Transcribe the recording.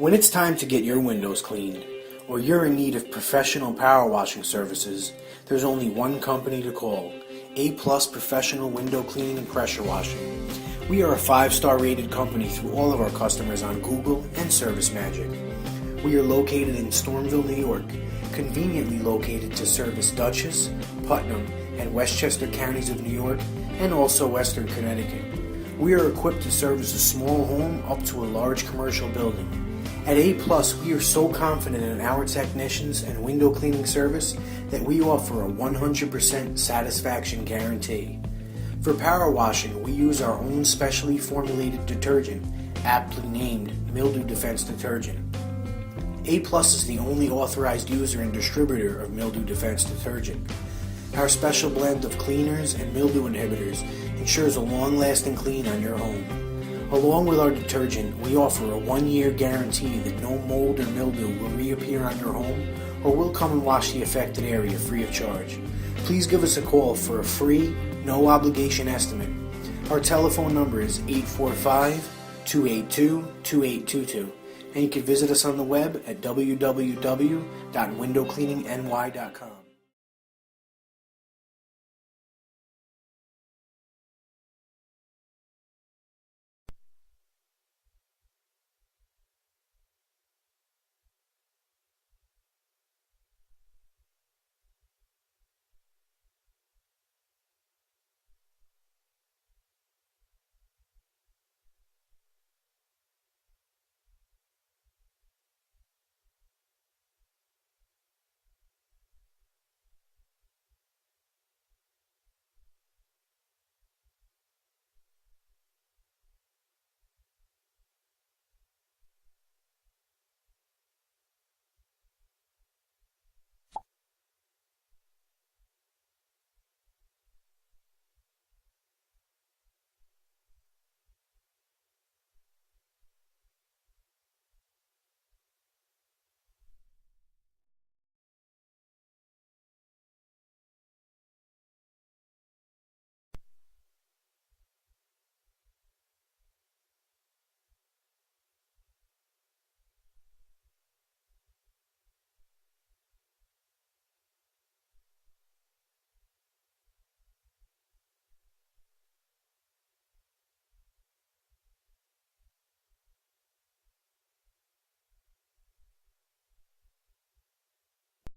When it's time to get your windows cleaned, or you're in need of professional power washing services, there's only one company to call: A+ Professional Window Cleaning and Pressure Washing. We are a 5-star rated company through all of our customers on Google and ServiceMagic. We are located in Stormville, New York, conveniently located to service Dutchess, Putnam, and Westchester counties of New York, and also Western Connecticut. We are equipped to service a small home up to a large commercial building. At A+, we are so confident in our technicians and window cleaning service that we offer a 100% satisfaction guarantee. For power washing, we use our own specially formulated detergent, aptly named Mildew Defense Detergent. A+ is the only authorized user and distributor of Mildew Defense Detergent. Our special blend of cleaners and mildew inhibitors ensures a long-lasting clean on your home. Along with our detergent, we offer a 1-year guarantee that no mold or mildew will reappear on your home, or we'll come and wash the affected area free of charge. Please give us a call for a free, no-obligation estimate. Our telephone number is 845-282-2822, and you can visit us on the web at www.windowcleaningny.com.